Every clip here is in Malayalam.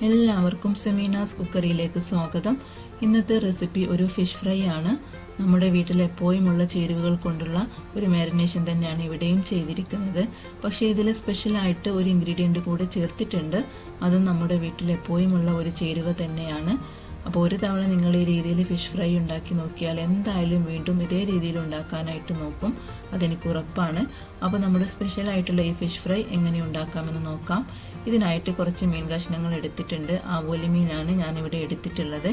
എല്ലാവർക്കും സമീനാസ് കുക്കറിയിലേക്ക് സ്വാഗതം. ഇന്നത്തെ റെസിപ്പി ഒരു ഫിഷ് ഫ്രൈ ആണ്. നമ്മുടെ വീട്ടിൽ എപ്പോഴുമുള്ള ചേരുവകൾ കൊണ്ടുള്ള ഒരു മാരിനേഷൻ തന്നെയാണ് ഇവിടെയും ചെയ്തിരിക്കുന്നത്. പക്ഷേ ഇതിൽ സ്പെഷ്യലായിട്ട് ഒരു ഇൻഗ്രീഡിയൻറ്റ് കൂടെ ചേർത്തിട്ടുണ്ട്. അതും നമ്മുടെ വീട്ടിൽ എപ്പോഴുമുള്ള ഒരു ചേരുവ തന്നെയാണ്. അപ്പോൾ ഒരു തവണ നിങ്ങൾ ഈ രീതിയിൽ ഫിഷ് ഫ്രൈ ഉണ്ടാക്കി നോക്കിയാൽ എന്തായാലും വീണ്ടും ഇതേ രീതിയിൽ ഉണ്ടാക്കാനായിട്ട് നോക്കും, അതെനിക്ക് ഉറപ്പാണ്. അപ്പോൾ നമ്മുടെ സ്പെഷ്യലായിട്ടുള്ള ഈ ഫിഷ് ഫ്രൈ എങ്ങനെ ഉണ്ടാക്കാമെന്ന് നോക്കാം. ഇതിനായിട്ട് കുറച്ച് മീൻ കഷ്ണങ്ങൾ എടുത്തിട്ടുണ്ട്. ആവോലി മീനാണ് ഞാനിവിടെ എടുത്തിട്ടുള്ളത്.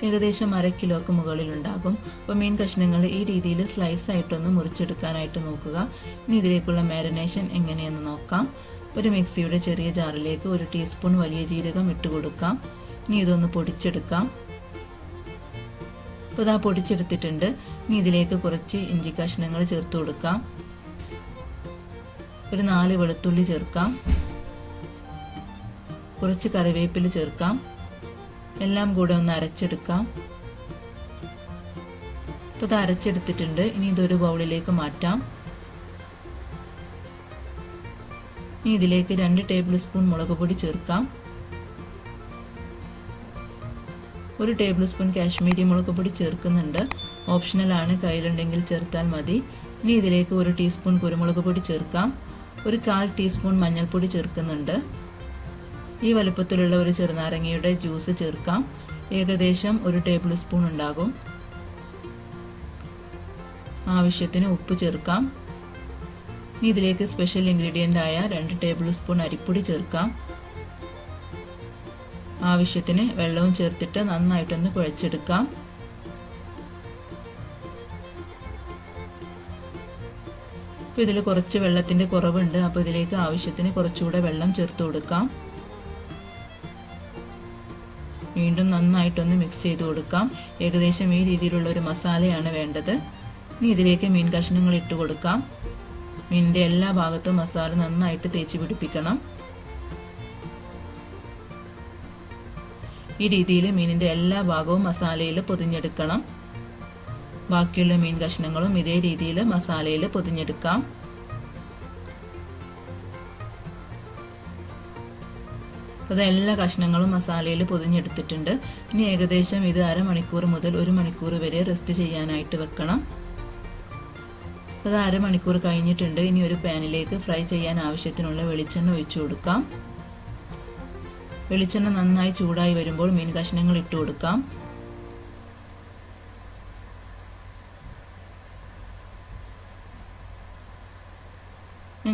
ഏകദേശം 1/2 കിലോക്ക് മുകളിലുണ്ടാകും. അപ്പോൾ മീൻ കഷ്ണങ്ങൾ ഈ രീതിയിൽ സ്ലൈസ് ആയിട്ടൊന്ന് മുറിച്ചെടുക്കാനായിട്ട് നോക്കുക. ഇനി ഇതിലേക്കുള്ള മാരിനേഷൻ എങ്ങനെയെന്ന് നോക്കാം. ഒരു മിക്സിയുടെ ചെറിയ ജാറിലേക്ക് 1 ടീസ്പൂൺ വലിയ ജീരകം ഇട്ട് കൊടുക്കാം. ഇനി ഇതൊന്ന് പൊടിച്ചെടുക്കാം. അപ്പോൾ ഇതാ പൊടിച്ചെടുത്തിട്ടുണ്ട്. ഇനി ഇതിലേക്ക് കുറച്ച് ഇഞ്ചി കഷ്ണങ്ങൾ ചേർത്ത് കൊടുക്കാം. ഒരു 4 വെളുത്തുള്ളി ചേർക്കാം. കുറച്ച് കറിവേപ്പില ചേർക്കാം. എല്ലാം കൂടെ ഒന്ന് അരച്ചെടുക്കാം. ഇപ്പോൾ ഇത് അരച്ചെടുത്തിട്ടുണ്ട്. ഇനി ഇതൊരു ബൗളിലേക്ക് മാറ്റാം. ഇനി ഇതിലേക്ക് 2 ടേബിൾ സ്പൂൺ മുളക് പൊടി ചേർക്കാം. 1 ടേബിൾ സ്പൂൺ കാശ്മീരി മുളക് പൊടി ചേർക്കുന്നുണ്ട്. ഓപ്ഷണലാണ്, കയ്യിലുണ്ടെങ്കിൽ ചേർത്താൽ മതി. ഇനി ഇതിലേക്ക് 1 ടീസ്പൂൺ കുരുമുളക് പൊടി ചേർക്കാം. 1/4 ടീസ്പൂൺ മഞ്ഞൾപ്പൊടി ചേർക്കുന്നുണ്ട്. ഈ വലുപ്പത്തിലുള്ള ഒരു ചെറുനാരങ്ങയുടെ ജ്യൂസ് ചേർക്കാം. ഏകദേശം 1 ടേബിൾ സ്പൂൺ ഉണ്ടാകും. ആവശ്യത്തിന് ഉപ്പ് ചേർക്കാം. ഇനി ഇതിലേക്ക് സ്പെഷ്യൽ ഇൻഗ്രീഡിയൻ്റ് ആയ 2 ടേബിൾ സ്പൂൺ അരിപ്പൊടി ചേർക്കാം. ആവശ്യത്തിന് വെള്ളവും ചേർത്തിട്ട് നന്നായിട്ടൊന്ന് കുഴച്ചെടുക്കാം. ഇപ്പോൾ ഇതിൽ കുറച്ച് വെള്ളത്തിൻ്റെ കുറവുണ്ട്. അപ്പോൾ ഇതിലേക്ക് ആവശ്യത്തിന് കുറച്ചുകൂടെ വെള്ളം ചേർത്ത് കൊടുക്കാം. വീണ്ടും നന്നായിട്ടൊന്ന് മിക്സ് ചെയ്ത് കൊടുക്കാം. ഏകദേശം ഈ രീതിയിലുള്ള ഒരു മസാലയാണ് വേണ്ടത്. ഇനി ഇതിലേക്ക് മീൻ കഷ്ണങ്ങൾ ഇട്ട് കൊടുക്കാം. മീനിൻ്റെ എല്ലാ ഭാഗത്തും മസാല നന്നായിട്ട് തേച്ച് പിടിപ്പിക്കണം. ഈ രീതിയിൽ മീനിൻ്റെ എല്ലാ ഭാഗവും മസാലയിൽ പൊതിഞ്ഞെടുക്കണം. ബാക്കിയുള്ള മീൻ കഷ്ണങ്ങളും ഇതേ രീതിയിൽ മസാലയിൽ പൊതിഞ്ഞെടുക്കാം. അപ്പോൾ എല്ലാ കഷ്ണങ്ങളും മസാലയിൽ പൊതിഞ്ഞെടുത്തിട്ടുണ്ട്. ഇനി ഏകദേശം ഇത് 1/2 മണിക്കൂർ മുതൽ 1 മണിക്കൂർ വരെ റെസ്റ്റ് ചെയ്യാനായിട്ട് വെക്കണം. അത് 1/2 മണിക്കൂർ കഴിഞ്ഞിട്ടുണ്ട്. ഇനി ഒരു പാനിലേക്ക് ഫ്രൈ ചെയ്യാൻ ആവശ്യത്തിനുള്ള വെളിച്ചെണ്ണ ഒഴിച്ചു കൊടുക്കാം. വെളിച്ചെണ്ണ നന്നായി ചൂടായി വരുമ്പോൾ മീൻ കഷ്ണങ്ങൾ ഇട്ട് കൊടുക്കാം.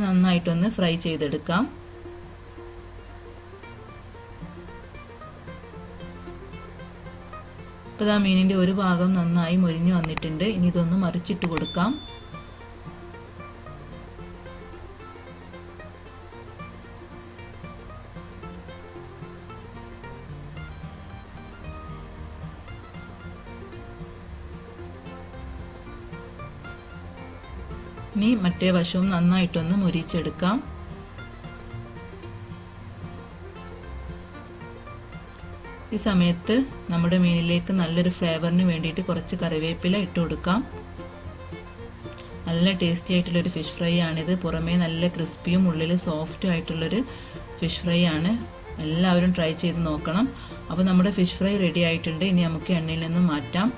നന്നായിട്ടൊന്ന് ഫ്രൈ ചെയ്തെടുക്കാം. ഇപ്പോൾ ആ മീനിൻ്റെ ഒരു ഭാഗം നന്നായി മൊരിഞ്ഞു വന്നിട്ടുണ്ട്. ഇനി ഇതൊന്ന് മറിച്ചിട്ട് കൊടുക്കാം. ഇനി മറ്റേ വശവും നന്നായിട്ടൊന്ന് മൊരിച്ചെടുക്കാം. ഈ സമയത്ത് നമ്മുടെ മീനിലേക്ക് നല്ലൊരു ഫ്ലേവറിന് വേണ്ടിയിട്ട് കുറച്ച് കറിവേപ്പില ഇട്ട് കൊടുക്കാം. നല്ല ടേസ്റ്റി ആയിട്ടുള്ളൊരു ഫിഷ് ഫ്രൈ ആണിത്. പുറമേ നല്ല ക്രിസ്പിയും ഉള്ളിൽ സോഫ്റ്റും ആയിട്ടുള്ളൊരു ഫിഷ് ഫ്രൈ ആണ്. എല്ലാവരും ട്രൈ ചെയ്ത് നോക്കണം. അപ്പോൾ നമ്മുടെ ഫിഷ് ഫ്രൈ റെഡി ആയിട്ടുണ്ട്. ഇനി നമുക്ക് എണ്ണയിൽ നിന്ന് മാറ്റാം.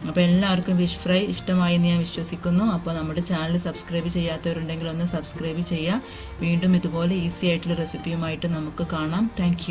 അപ്പോൾ എല്ലാവർക്കും ഫിഷ് ഫ്രൈ ഇഷ്ടമായി എന്ന് ഞാൻ വിശ്വസിക്കുന്നു. അപ്പോൾ നമ്മുടെ ചാനൽ സബ്സ്ക്രൈബ് ചെയ്യാത്തവരുണ്ടെങ്കിൽ ഒന്ന് സബ്സ്ക്രൈബ് ചെയ്യുക. വീണ്ടും ഇതുപോലെ ഈസി ആയിട്ടുള്ള റെസിപ്പിയുമായിട്ട് നമുക്ക് കാണാം. താങ്ക്